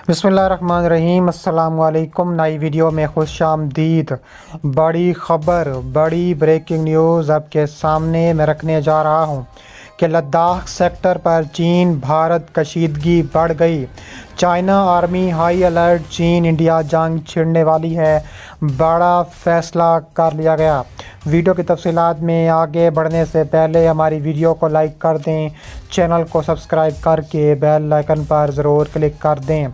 बिस्मिल्लाहिर्रहमानिर्रहीम। अस्सलाम वालेकुम। नई वीडियो में खुश आमदीद। बड़ी ख़बर, बड़ी ब्रेकिंग न्यूज़ आपके सामने मैं रखने जा रहा हूँ कि लद्दाख सेक्टर पर चीन भारत कशीदगी बढ़ गई। चाइना आर्मी हाई अलर्ट, चीन इंडिया जंग छिड़ने वाली है, बड़ा फैसला कर लिया गया। वीडियो की तफसीलात में आगे बढ़ने से पहले हमारी वीडियो को लाइक कर दें, चैनल को सब्सक्राइब करके बेल आइकन पर ज़रूर क्लिक कर दें।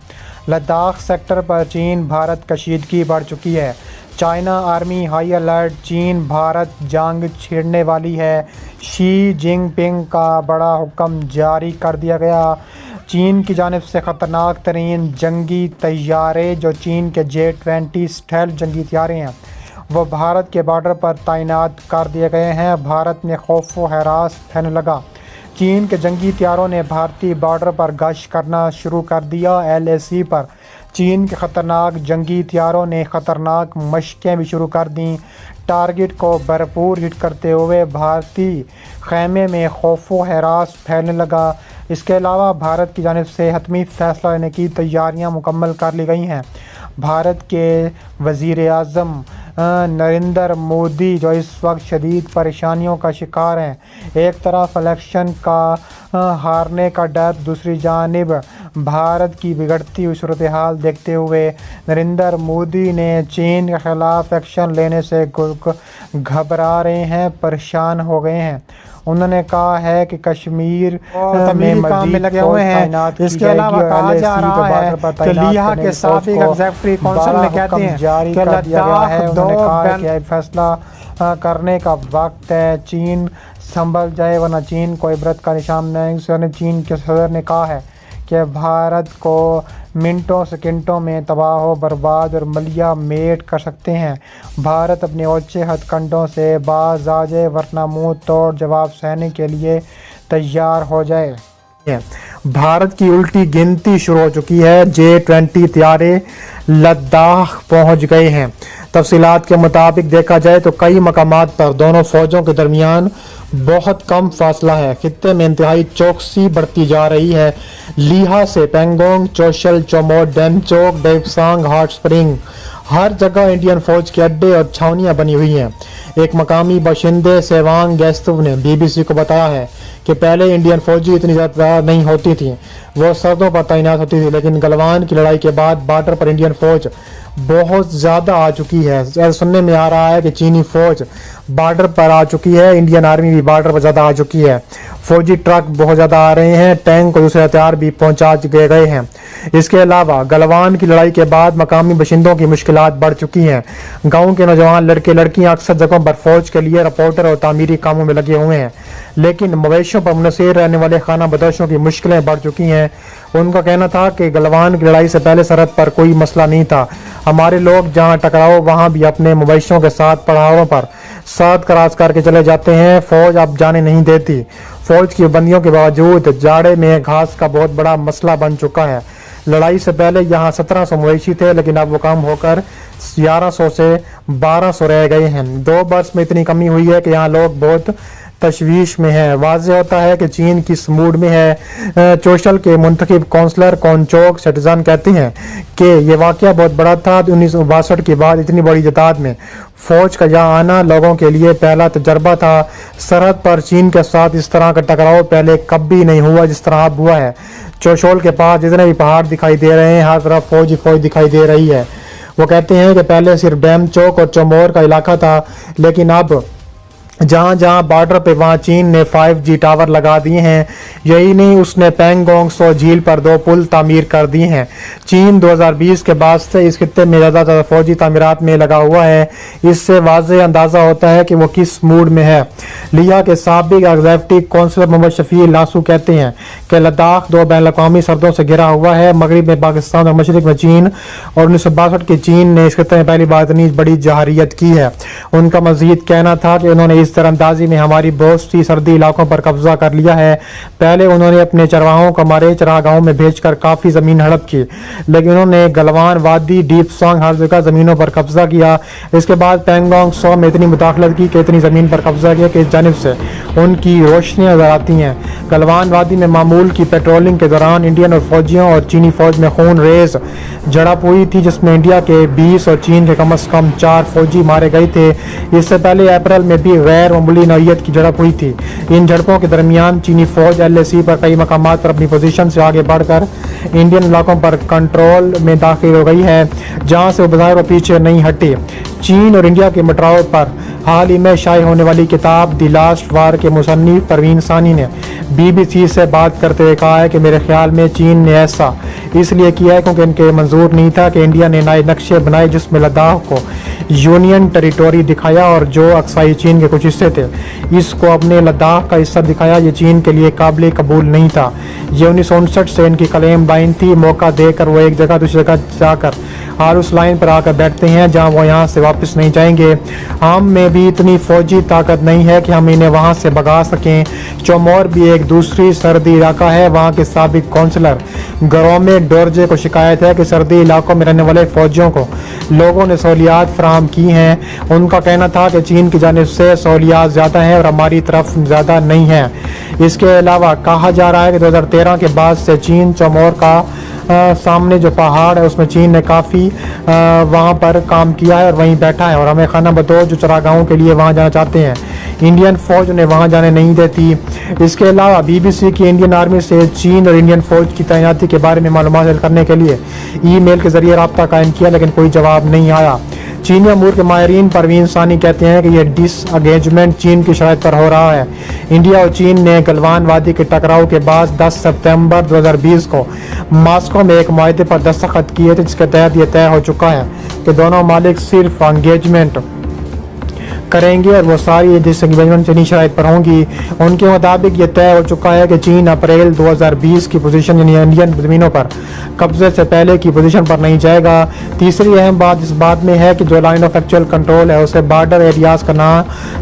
लद्दाख सेक्टर पर चीन भारत कशीदगी बढ़ चुकी है। चाइना आर्मी हाई अलर्ट, चीन भारत जंग छिड़ने वाली है। शी जिनपिंग का बड़ा हुक्म जारी कर दिया गया। चीन की जानिब से ख़तरनाक तरीन जंगी तैयारे जो चीन के J-20 स्टेल्थ जंगी तैयारे हैं वो भारत के बॉर्डर पर तैनात कर दिए गए हैं। भारत में खौफ व हरास फैलने लगा। चीन के जंगी तैयारों ने भारतीय बॉर्डर पर गश्त करना शुरू कर दिया। LAC पर चीन के ख़तरनाक जंगी तैयारों ने ख़तरनाक मशक़ें भी शुरू कर दी। टारगेट को भरपूर हिट करते हुए भारतीय ख़ैमे में खौफ व हरास फैलने लगा। इसके अलावा भारत की जानिब से हतमी फ़ैसला लेने की तैयारियां मुकम्मल कर ली गई हैं। भारत के वज़ीर आज़म नरेंद्र मोदी जो इस वक्त शदीद परेशानियों का शिकार हैं, एक तरफ इलेक्शन का हारने का डर, दूसरी जानिब भारत की बिगड़ती हुई सूरत हाल देखते हुए नरेंद्र मोदी ने चीन के ख़िलाफ़ एक्शन लेने से घबरा रहे हैं, परेशान हो गए हैं। उन्होंने कहा है कि कश्मीर में काम में लगे हुए हैं। इसके अलावा कहा जा रहा है कि लिया के साबिक एग्जीक्यूटिव काउंसिल में कहते हैं जारी कर दिया गया है। उन्होंने कहा कि फैसला करने का वक्त है, चीन संभल जाए वरना चीन को इबरत का निशान नहीं। चीन के सदर ने कहा है कि भारत को मिनटों सेकंडों में तबाह बर्बाद और मलिया मेट कर सकते हैं। भारत अपने ऊंचे हथकंडों से बाज आ जाए वरना मुंह तोड़ जवाब सहने के लिए तैयार हो जाए। भारत की उल्टी गिनती शुरू हो चुकी है। J-20 तैयारे लद्दाख पहुंच गए हैं। तफसीलात के मुताबिक देखा जाए तो कई मकामात पर दोनों फौजों के दरमियान बहुत कम फासला है। खित्ते में इंतहाई चौकसी बढ़ती जा रही है। लीहा से पेंगोंग, चोशल, चोमोर, डेमचोक, डेपसांग, हॉट स्प्रिंग, हर जगह इंडियन फौज के अड्डे और छावनियां बनी हुई हैं। एक मकामी बाशिंदे सेवांग गैस्तव ने BBC को बताया है कि पहले इंडियन फौजी इतनी ज़्यादा नहीं होती थी, वो सरहदों पर तैनात होती थी, लेकिन गलवान की लड़ाई के बाद बॉर्डर पर इंडियन फौज बहुत ज़्यादा आ चुकी है। सुनने में आ रहा है कि चीनी फौज बॉर्डर पर आ चुकी है, इंडियन आर्मी भी बॉर्डर पर ज़्यादा आ चुकी है। फौजी ट्रक बहुत ज़्यादा आ रहे हैं, टैंक और दूसरे हथियार भी पहुंचा गए हैं। इसके अलावा गलवान की लड़ाई के बाद मकामी बाशिंदों की मुश्किलात बढ़ चुकी हैं। गाँव के नौजवान लड़के लड़कियाँ अक्सर जगहों पर फौज के लिए रिपोर्टर और तामीरी कामों में लगे हुए हैं, लेकिन मवेशियों पर मुनहसर रहने वाले खाना बदोशों की मुश्किलें बढ़ चुकी हैं। उनका कहना था कि गलवान की लड़ाई से पहले सरहद पर कोई मसला नहीं था, हमारे लोग जहां टकराओ वहां भी अपने मवेशियों के साथ पहाड़ों पर साथ क्रॉस करके चले जाते हैं। फौज अब जाने नहीं देती। फौज की बंदियों के बावजूद जाड़े में घास का बहुत बड़ा मसला बन चुका है। लड़ाई से पहले यहाँ 1700 मवेशी थे, लेकिन अब वो कम होकर 1100 से 1200 रह गए हैं। 2 वर्ष में इतनी कमी हुई है कि यहाँ लोग बहुत तशवीश में है। वाज़ेह होता है कि चीन किस मूड में है। चोशल के मुंतखब काउंसलर कौनचोक सिटीजन कहते हैं कि यह वाक़या बहुत बड़ा था। 1962 के बाद इतनी बड़ी तादाद में फौज का यहाँ आना लोगों के लिए पहला तजर्बा था। सरहद पर चीन के साथ इस तरह का टकराव पहले कभी नहीं हुआ जिस तरह अब हुआ है। चोशोल के पास जितने भी पहाड़ दिखाई दे रहे हैं, हर तरफ फौज ही फौज दिखाई दे रही है। वो कहते हैं कि पहले सिर्फ डैम चौक और चमोर का इलाका था, लेकिन अब जहाँ जहाँ बॉर्डर पे वहाँ चीन ने 5G टावर लगा दिए हैं। यही नहीं, उसने पेंगोंग सो झील पर 2 पुल तामीर कर दिए हैं। चीन 2020 के बाद से इस खित्ते में ज़्यादा फौजी तामीरात में लगा हुआ है। इससे वाज़ेह अंदाज़ा होता है कि वो किस मूड में है। लिया के साबिक एग्जीक्यूटिव काउंसिलर मोहम्मद शफी लासू कहते हैं कि लद्दाख 2 बैन-अल-अक़वामी सरहदों से घिरा हुआ है। मगरब में पाकिस्तान और मशरिक में चीन, और 1962 के चीन ने इस खित्ते में पहली बार इतनी बड़ी जहारियत की है। उनका मज़ीद कहना था कि उन्होंने इस इस तरंदाजी में हमारी बहुत सी सरहदी इलाकों पर कब्जा कर लिया है। पहले उन्होंने अपने चरवाहों को हमारे चरागाहों में भेजकर काफ़ी ज़मीन हड़प की, लेकिन उन्होंने गलवान वादी, डीप सॉन्ग, हर जगह ज़मीनों पर कब्जा किया। इसके बाद पैंगोंग सो में इतनी मुदाखलत की कि इतनी ज़मीन पर कब्जा किया कि इस जानिब से उनकी रोशनियाँ नजर आती हैं। गलवान वादी में मामूल की पेट्रोलिंग के दौरान इंडियन और फौजियों और चीनी फौज में खून रेज झड़प हुई थी, जिसमें इंडिया के 20 और चीन के कम से कम 4 फौजी मारे गए थे। इससे पहले अप्रैल में भी गैर मामूली नौयत की झड़प हुई थी। इन झड़पों के दरमियान चीनी फौज LAC पर कई मकामात पर अपनी पोजीशन से आगे बढ़कर इंडियन इलाकों पर कंट्रोल में दाखिल हो गई है, जहां से वो बाजार पीछे नहीं हटी। चीन और इंडिया के मटराव पर हाल ही में शाये होने वाली किताब द लास्ट वार के मुसन्निफ परवीन सानी ने BBC से बात करते हुए कहा है कि मेरे ख्याल में चीन ने ऐसा इसलिए किया है क्योंकि इनके मंजूर नहीं था कि इंडिया ने नए नक्शे बनाए जिसमें लद्दाख को यूनियन टेरिटोरी दिखाया और जो अक्साई चीन के कुछ हिस्से थे इसको अपने लद्दाख का हिस्सा दिखाया। ये चीन के लिए काबिल कबूल नहीं था। ये 1959 से इनकी क्लेम लाइन थी। मौका देकर वो एक जगह दूसरी जगह जाकर और उस लाइन पर आकर बैठते हैं जहां वो यहाँ से वापस नहीं जाएंगे। हम में भी इतनी फौजी ताकत नहीं है कि हम इन्हें वहाँ से भगा सकें। चौमोर भी एक दूसरी सरहदी इलाका है। वहाँ के साबिक काउंसलर गरोमे डोरजे को शिकायत है कि सरहदी इलाकों में रहने वाले फौजियों को लोगों ने सहूलियात फराहम की हैं। उनका कहना था कि चीन की जानिब से सहूलियात ज़्यादा हैं और हमारी तरफ ज़्यादा नहीं है। इसके अलावा कहा जा रहा है कि 2013 के बाद से चीन चौमोर का सामने जो पहाड़ है उसमें चीन ने काफ़ी वहाँ पर काम किया है और वहीं बैठा है और हमें खाना बतौर जो चरागाहों के लिए वहाँ जाना चाहते हैं। इंडियन फ़ौज उन्हें वहाँ जाने नहीं देती। इसके अलावा BBC की इंडियन आर्मी से चीन और इंडियन फ़ौज की तैनाती के बारे में मालूमात हासिल करने के लिए ईमेल के ज़रिए रब्ता कायम किया, लेकिन कोई जवाब नहीं आया। चीनी अमूर के माहिरीन परवीन सानी कहते हैं कि यह डिसअंगेजमेंट चीन की शराइत पर हो रहा है। इंडिया और चीन ने गलवान वादी के टकराव के बाद 10 सितंबर 2020 को मॉस्को में एक मुआहदे पर दस्तखत किए थे, जिसके तहत यह तय हो चुका है कि दोनों मालिक सिर्फ एंगेजमेंट करेंगे और वो सारी डिसएंगेजमेंट चीनी शराइत पर होंगी। उनके मुताबिक ये तय हो चुका है कि चीन अप्रैल 2020 की पोजीशन यानी इंडियन ज़मीनों पर कब्जे से पहले की पोजीशन पर नहीं जाएगा। तीसरी अहम बात इस बात में है कि जो लाइन ऑफ एक्चुअल कंट्रोल है उसे बॉर्डर एरियाज़ का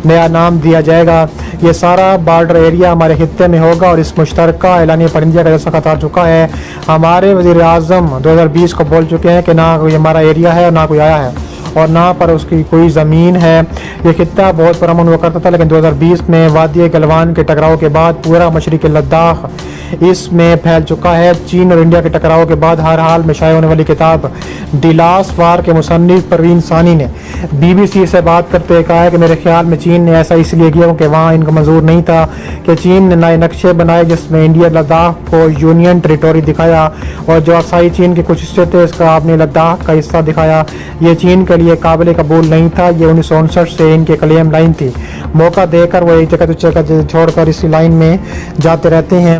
नया नाम दिया जाएगा। ये सारा बॉर्डर एरिया हमारे खित्ते में होगा और इस मुश्तरका एलानिया पर इंडिया का दस्तखत आ चुका है। हमारे वज़ीर आज़म 2020 को बोल चुके हैं कि ना कोई हमारा एरिया है और ना कोई आया है और ना पर उसकी कोई ज़मीन है। ये खित्ता बहुत पुरअमन हुआ करता था, लेकिन 2020 में वादी गलवान के टकराव के बाद पूरा मशरिक़ लद्दाख इसमें फैल चुका है। चीन और इंडिया के टकराव के बाद हर हाल में शाये होने वाली किताब द लास्ट वार के मुसन्निफ परवीन सानी ने BBC से बात करते हुए कहा है कि मेरे ख्याल में चीन ने ऐसा इसलिए किया क्योंकि वहाँ इनको मंजूर नहीं था कि चीन ने नए नक्शे बनाए जिसमें इंडिया लद्दाख को यूनियन टेरिटोरी दिखाया और जो अक्साई चीन के कुछ हिस्से थे इसका आपने लद्दाख का हिस्सा दिखाया। ये चीन के लिए काबिल कबूल नहीं था। ये 1959 से इनके क्लेम लाइन थी। मौका देकर वो एक जगह दूसरी जगह छोड़कर इसी लाइन में जाते रहते हैं।